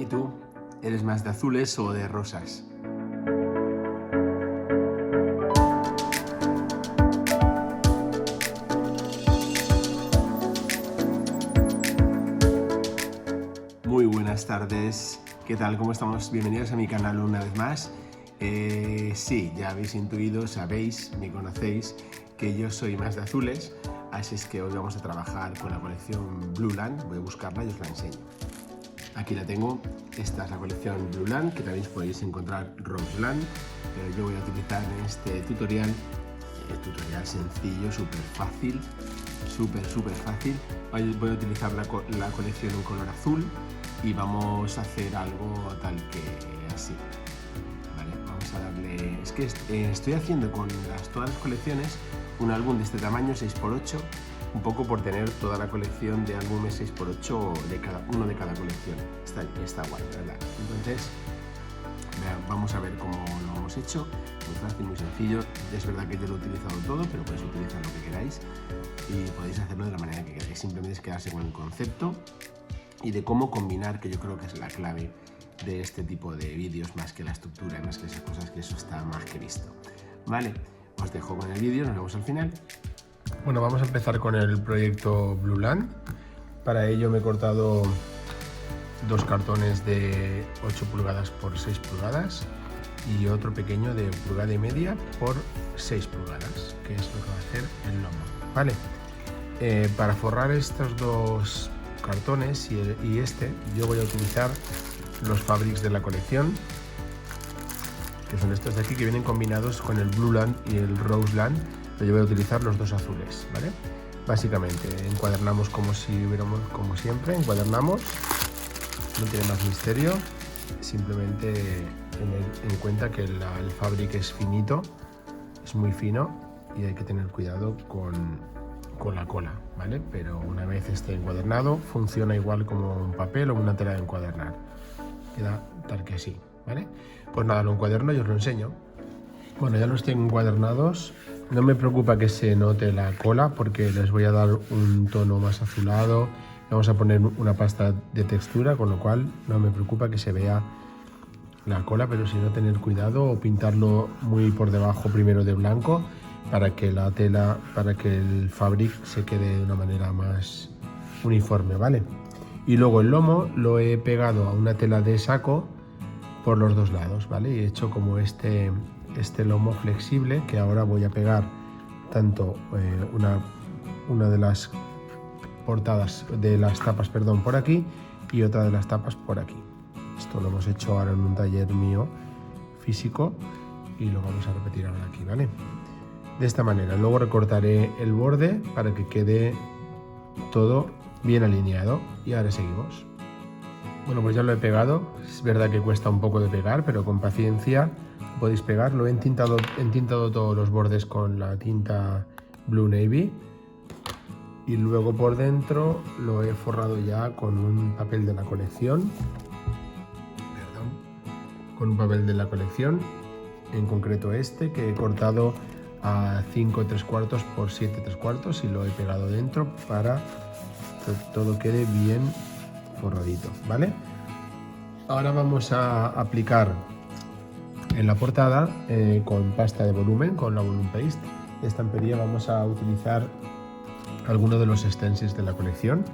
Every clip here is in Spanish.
¿Y tú? ¿Eres más de azules o de rosas? Muy buenas tardes, ¿qué tal? ¿Cómo estamos? Bienvenidos a mi canal una vez más. Sí, ya habéis intuido, sabéis, me conocéis, que yo soy más de azules, así es que hoy vamos a trabajar con la colección Blueland. Voy a buscarla y os la enseño. Aquí la tengo, esta es la colección Blueland, que también podéis encontrar Roseland, pero yo voy a utilizar en este tutorial, sencillo, súper fácil, súper fácil. Voy a utilizar la colección en color azul y vamos a hacer algo tal que así. Vale, vamos a darle, es que estoy haciendo con todas las colecciones un álbum de este tamaño, 6×8, un poco por tener toda la colección de álbumes 6×8 de uno de cada colección. Está guay, ¿verdad? Entonces, vamos a ver cómo lo hemos hecho. Muy fácil, muy sencillo. Es verdad que yo lo he utilizado todo, pero podéis utilizar lo que queráis y podéis hacerlo de la manera que queráis. Simplemente es quedarse con el concepto y de cómo combinar, que yo creo que es la clave de este tipo de vídeos, más que la estructura y más que esas cosas, que eso está más que visto. Vale, os dejo con el vídeo, nos vemos al final. Bueno, vamos a empezar con el proyecto Blueland. Para ello me he cortado dos cartones de 8 pulgadas por 6 pulgadas y otro pequeño de 1,5 pulgadas por 6 pulgadas, que es lo que va a hacer el lomo. Vale, para forrar estos dos cartones y yo voy a utilizar los fabrics de la colección, que son estos de aquí, que vienen combinados con el Blueland y el Roseland, pero yo voy a utilizar los dos azules, ¿vale? Básicamente encuadernamos como siempre, encuadernamos, no tiene más misterio, simplemente tener en cuenta que el fabric es finito, es muy fino y hay que tener cuidado con la cola, ¿vale? Pero una vez esté encuadernado, funciona igual como un papel o una tela de encuadernar, queda tal que así, ¿vale? Pues nada, lo encuaderno y os lo enseño. Bueno, ya los tengo encuadernados. No me preocupa que se note la cola porque les voy a dar un tono más azulado. Vamos a poner una pasta de textura, con lo cual no me preocupa que se vea la cola, pero sí no tener cuidado o pintarlo muy por debajo primero de blanco para que la tela, para que el fabric se quede de una manera más uniforme, ¿vale? Y luego el lomo lo he pegado a una tela de saco por los dos lados, ¿vale? Y he hecho como este lomo flexible, que ahora voy a pegar tanto una de las tapas, perdón, por aquí y otra de las tapas por aquí. Esto lo hemos hecho ahora en un taller mío físico y lo vamos a repetir ahora aquí, ¿vale? De esta manera. Luego recortaré el borde para que quede todo bien alineado y ahora seguimos. Bueno, pues ya lo he pegado. Es verdad que cuesta un poco de pegar, pero con paciencia podéis pegar. Lo he entintado todos los bordes con la tinta Blue Navy y luego por dentro lo he forrado ya con un papel de la colección. Con un papel de la colección, en concreto este, que he cortado a 5/3 por 7/3 y lo he pegado dentro para que todo quede bien forradito, ¿vale? Ahora vamos a aplicar en la portada con pasta de volumen, con la Volume Paste de estampería. Vamos a utilizar alguno de los stencils de la colección.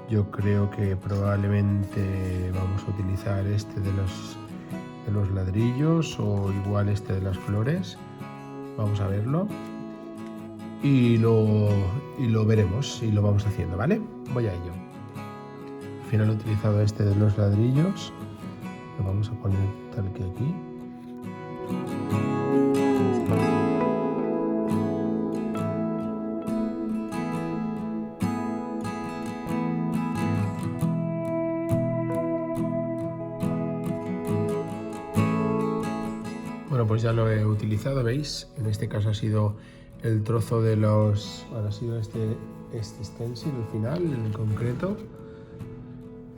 Yo creo que probablemente vamos a utilizar este de los ladrillos o igual este de las flores. Vamos a verlo y lo veremos y lo vamos haciendo, ¿vale? Voy a ello. Al final he utilizado este de los ladrillos, lo vamos a poner tal que aquí. Bueno, pues ya lo he utilizado, ¿veis? En este caso ha sido el trozo de ahora ha sido este stencil al final, en concreto.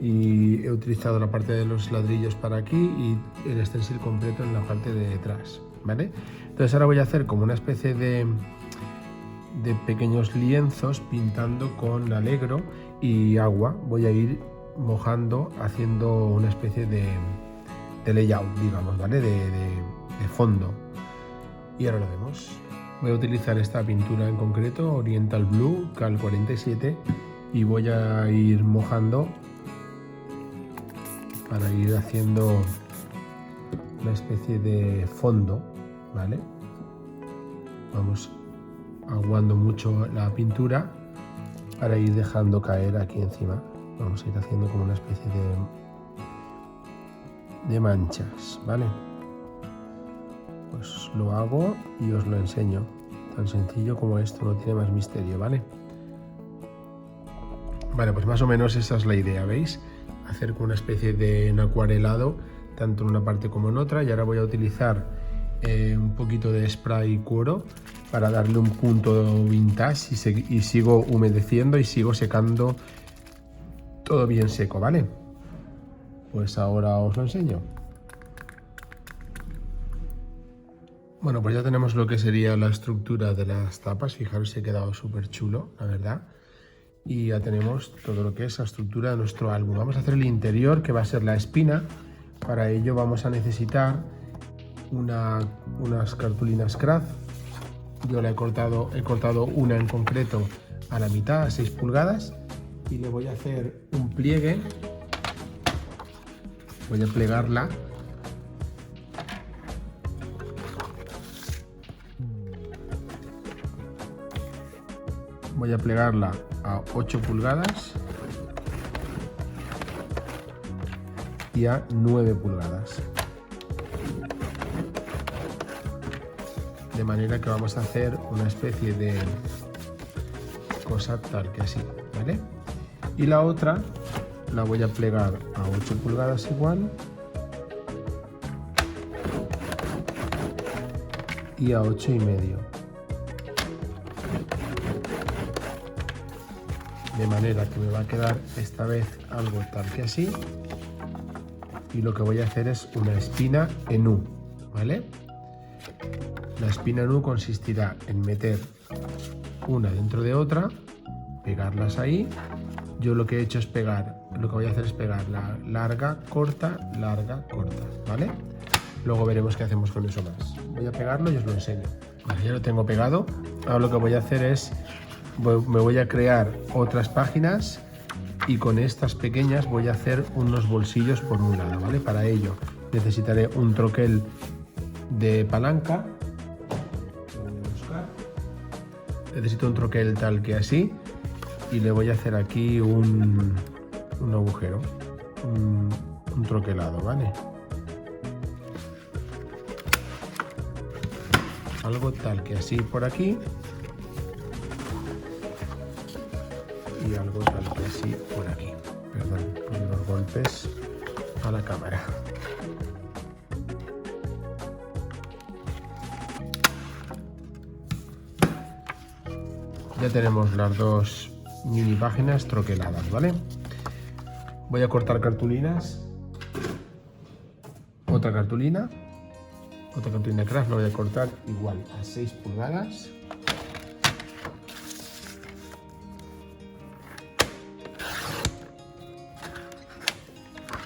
Y he utilizado la parte de los ladrillos para aquí y el stencil completo en la parte de detrás, ¿vale? Entonces ahora voy a hacer como una especie de pequeños lienzos pintando con alegro y agua. Voy a ir mojando, haciendo una especie de layout, digamos, ¿vale? De fondo. Y ahora lo vemos. Voy a utilizar esta pintura en concreto, Oriental Blue Cal 47, y voy a ir mojando para ir haciendo una especie de fondo, ¿vale? Vamos aguando mucho la pintura para ir dejando caer aquí encima. Vamos a ir haciendo como una especie de manchas, ¿vale? Pues lo hago y os lo enseño. Tan sencillo como esto, no tiene más misterio, ¿vale? Vale, pues más o menos esa es la idea, ¿veis? Hacer como una especie de acuarelado, tanto en una parte como en otra. Y ahora voy a utilizar un poquito de spray cuero para darle un punto vintage y sigo humedeciendo y sigo secando todo bien seco, ¿vale? Pues ahora os lo enseño. Bueno, pues ya tenemos lo que sería la estructura de las tapas. Fijaros, se ha quedado súper chulo, la verdad. Y ya tenemos todo lo que es la estructura de nuestro álbum. Vamos a hacer el interior, que va a ser la espina. Para ello vamos a necesitar unas cartulinas craft. Yo la he cortado una en concreto a la mitad, a 6 pulgadas. Y le voy a hacer un pliegue. Voy a plegarla. Voy a plegarla a 8 pulgadas y a 9 pulgadas. De manera que vamos a hacer una especie de cosa tal que así, ¿vale? Y la otra la voy a plegar a 8 pulgadas igual y a 8,5. De manera que me va a quedar esta vez algo tal que así. Y lo que voy a hacer es una espina en U, ¿vale? La espina en U consistirá en meter una dentro de otra, pegarlas ahí. Yo lo que he hecho es lo que voy a hacer es pegar la larga, corta, ¿vale? Luego veremos qué hacemos con eso más. Voy a pegarlo y os lo enseño. Vale, ya lo tengo pegado. Ahora lo que voy a hacer es me voy a crear otras páginas y con estas pequeñas voy a hacer unos bolsillos por un lado, ¿vale? Para ello necesitaré un troquel de palanca. Necesito un troquel tal que así y le voy a hacer aquí un agujero, un troquelado, ¿vale? Algo tal que así por aquí. Y algo tal que así por aquí. Perdón por los golpes a la cámara. Ya tenemos las dos mini páginas troqueladas, ¿vale? Voy a cortar cartulinas. Otra cartulina craft la voy a cortar igual a 6 pulgadas.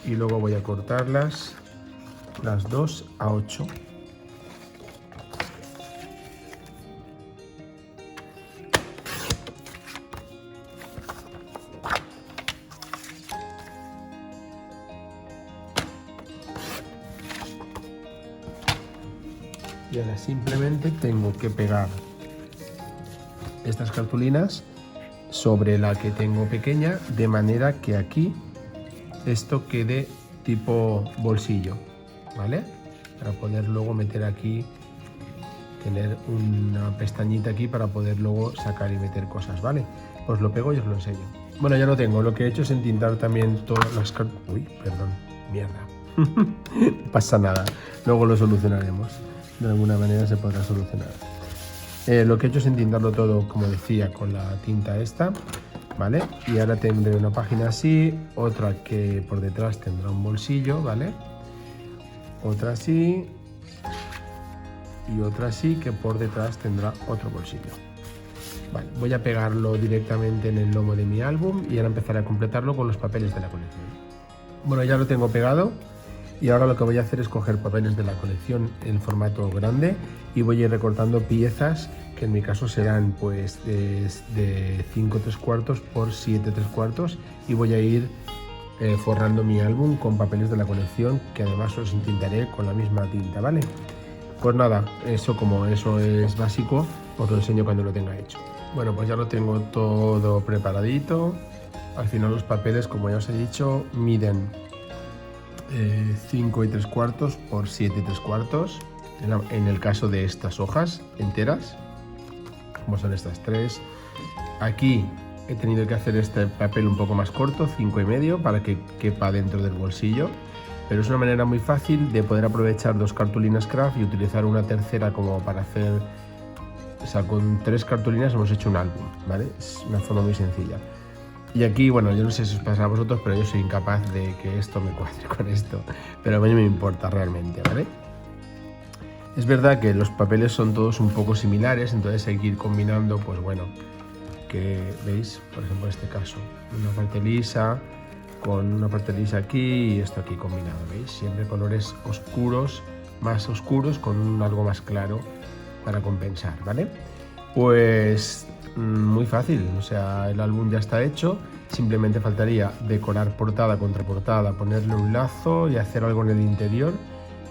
Y luego voy a cortarlas las dos a 8. Y ahora simplemente tengo que pegar estas cartulinas sobre la que tengo pequeña, de manera que aquí esto quede tipo bolsillo, ¿vale? Para poder luego meter aquí, tener una pestañita aquí para poder luego sacar y meter cosas, ¿vale? Pues lo pego y os lo enseño. Bueno, ya lo tengo. Lo que he hecho es entintar también todas las cartulinas. Uy, perdón, mierda. No pasa nada, luego lo solucionaremos. De alguna manera se podrá solucionar. Lo que he hecho es entintarlo todo, como decía, con la tinta esta, ¿vale? Y ahora tendré una página así, otra que por detrás tendrá un bolsillo, ¿vale? Otra así y otra así que por detrás tendrá otro bolsillo. Vale, voy a pegarlo directamente en el lomo de mi álbum y ahora empezaré a completarlo con los papeles de la colección. Bueno, ya lo tengo pegado y ahora lo que voy a hacer es coger papeles de la colección en formato grande y voy a ir recortando piezas que en mi caso serán pues de 5 3/4 por 7 3/4 y voy a ir forrando mi álbum con papeles de la colección que además los entintaré con la misma tinta, ¿vale? Pues nada, eso como eso es básico, os lo enseño cuando lo tenga hecho. Bueno, pues ya lo tengo todo preparadito. Al final los papeles, como ya os he dicho, miden 5 3/4 por 7 3/4 en el caso de estas hojas enteras, como son estas tres. Aquí he tenido que hacer este papel un poco más corto, 5,5, para que quepa dentro del bolsillo, pero es una manera muy fácil de poder aprovechar 2 cartulinas craft y utilizar una tercera como para hacer, o sea, con 3 cartulinas hemos hecho un álbum, ¿vale? Es una forma muy sencilla. Y aquí, bueno, yo no sé si os pasa a vosotros, pero yo soy incapaz de que esto me cuadre con esto, pero a mí me importa realmente, ¿vale? Es verdad que los papeles son todos un poco similares, entonces hay que ir combinando, pues bueno, que veis, por ejemplo, en este caso, una parte lisa con una parte lisa aquí y esto aquí combinado, ¿veis? Siempre colores oscuros, más oscuros con algo más claro para compensar, ¿vale? Pues muy fácil, o sea, el álbum ya está hecho, simplemente faltaría decorar portada contra portada, ponerle un lazo y hacer algo en el interior,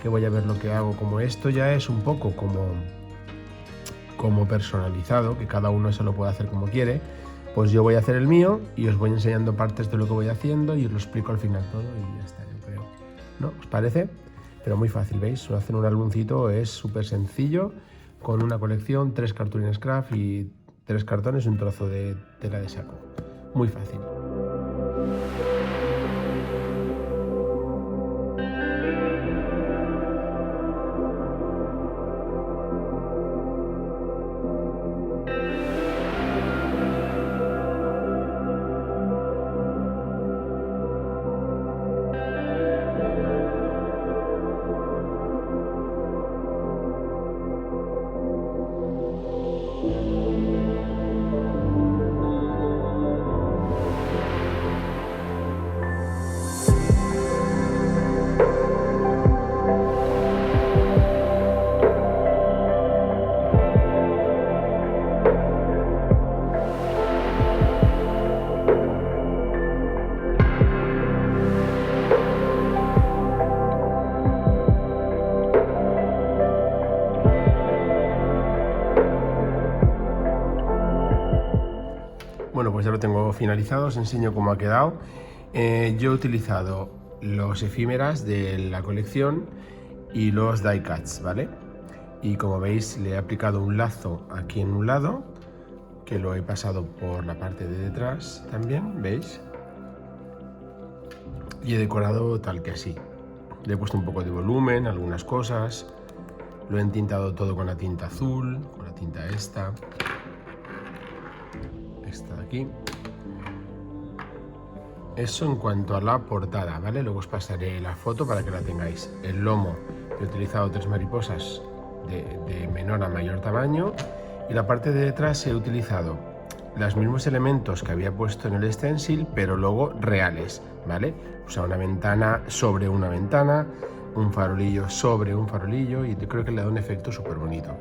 que voy a ver lo que hago. Como esto ya es un poco como personalizado, que cada uno se lo puede hacer como quiere, pues yo voy a hacer el mío y os voy enseñando partes de lo que voy haciendo y os lo explico al final todo y ya está, yo creo. ¿No? ¿Os parece? Pero muy fácil, ¿veis? Hacer un álbumcito es súper sencillo, con una colección, 3 cartulines craft y 3 cartones y un trozo de tela de saco. Muy fácil. Bueno, pues ya lo tengo finalizado, os enseño cómo ha quedado. Yo he utilizado los efímeras de la colección y los die cuts, ¿vale? Y como veis le he aplicado un lazo aquí en un lado, que lo he pasado por la parte de detrás también, ¿veis? Y he decorado tal que así. Le he puesto un poco de volumen, algunas cosas. Lo he entintado todo con la tinta azul, con la tinta esta de aquí. Eso en cuanto a la portada, ¿vale? Luego os pasaré la foto para que la tengáis. El lomo, he utilizado 3 mariposas de menor a mayor tamaño, y la parte de detrás he utilizado los mismos elementos que había puesto en el stencil, pero luego reales, ¿vale? O sea, una ventana sobre una ventana, un farolillo sobre un farolillo, y yo creo que le da un efecto súper bonito.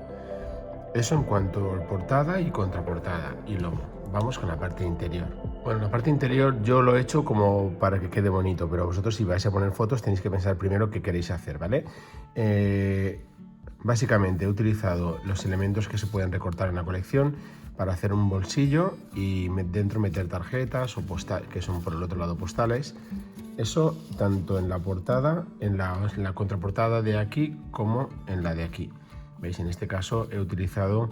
Eso en cuanto a portada y contraportada y lomo. Vamos con la parte interior. Bueno, la parte interior yo lo he hecho como para que quede bonito, pero vosotros si vais a poner fotos tenéis que pensar primero qué queréis hacer, ¿vale? Básicamente he utilizado los elementos que se pueden recortar en la colección para hacer un bolsillo y dentro meter tarjetas o postal, que son por el otro lado postales. Eso tanto en la portada, en la contraportada de aquí como en la de aquí. ¿Veis? En este caso he utilizado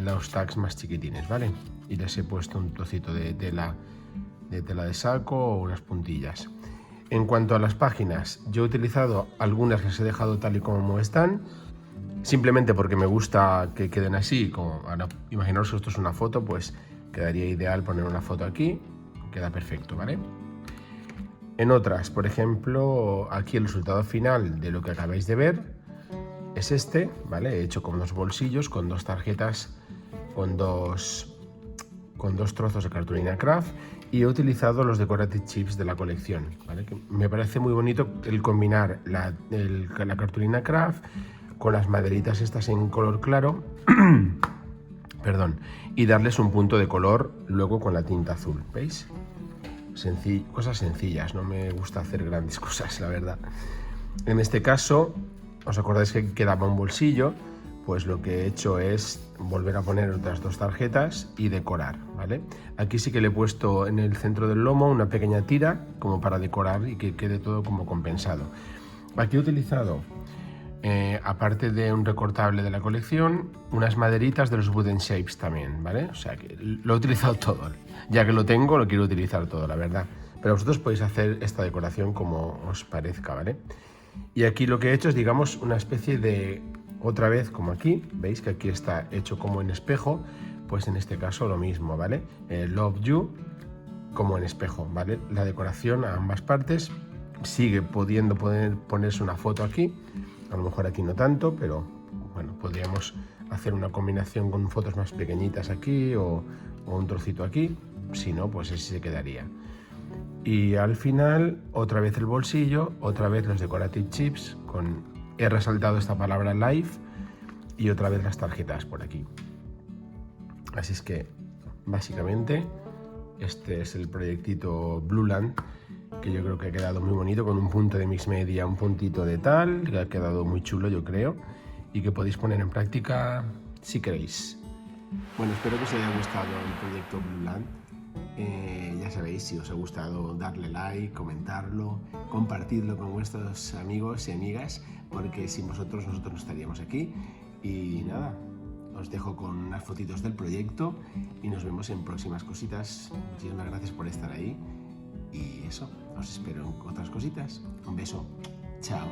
los tags más chiquitines, ¿vale? Y les he puesto un trocito de tela de saco o unas puntillas. En cuanto a las páginas, yo he utilizado algunas que les he dejado tal y como están, simplemente porque me gusta que queden así. Como, ahora, imaginaos que esto es una foto, pues quedaría ideal poner una foto aquí, queda perfecto, ¿vale? En otras, por ejemplo, aquí el resultado final de lo que acabáis de ver es este, ¿vale? He hecho como 2 bolsillos con 2 tarjetas con dos trozos de cartulina craft y he utilizado los decorative chips de la colección, ¿vale? Que me parece muy bonito el combinar la cartulina craft con las maderitas estas en color claro perdón, y darles un punto de color luego con la tinta azul, ¿veis? Cosas sencillas, no me gusta hacer grandes cosas, la verdad. En este caso, ¿os acordáis que quedaba un bolsillo? Pues lo que he hecho es volver a poner otras dos tarjetas y decorar, ¿vale? Aquí sí que le he puesto en el centro del lomo una pequeña tira como para decorar y que quede todo como compensado. Aquí he utilizado, aparte de un recortable de la colección, unas maderitas de los Wooden Shapes también, ¿vale? O sea que lo he utilizado todo. Ya que lo tengo, lo quiero utilizar todo, la verdad. Pero vosotros podéis hacer esta decoración como os parezca, ¿vale? Y aquí lo que he hecho es, digamos, una especie de, otra vez como aquí, veis que aquí está hecho como en espejo, pues en este caso lo mismo, ¿vale? Love You como en espejo, ¿vale? La decoración a ambas partes, sigue pudiendo ponerse una foto aquí, a lo mejor aquí no tanto, pero bueno, podríamos hacer una combinación con fotos más pequeñitas aquí o un trocito aquí, si no, pues así se quedaría. Y al final, otra vez el bolsillo, otra vez los decorative chips, he resaltado esta palabra live y otra vez las tarjetas por aquí. Así es que, básicamente, este es el proyectito Blueland, que yo creo que ha quedado muy bonito, con un punto de mix media, un puntito de tal, que ha quedado muy chulo, yo creo, y que podéis poner en práctica si queréis. Bueno, espero que os haya gustado el proyecto Blueland. Ya sabéis, si os ha gustado, darle like, comentarlo, compartirlo con vuestros amigos y amigas, porque sin vosotros nosotros no estaríamos aquí. Y nada, os dejo con unas fotitos del proyecto y nos vemos en próximas cositas. Muchísimas gracias por estar ahí y eso, os espero en otras cositas. Un beso, chao.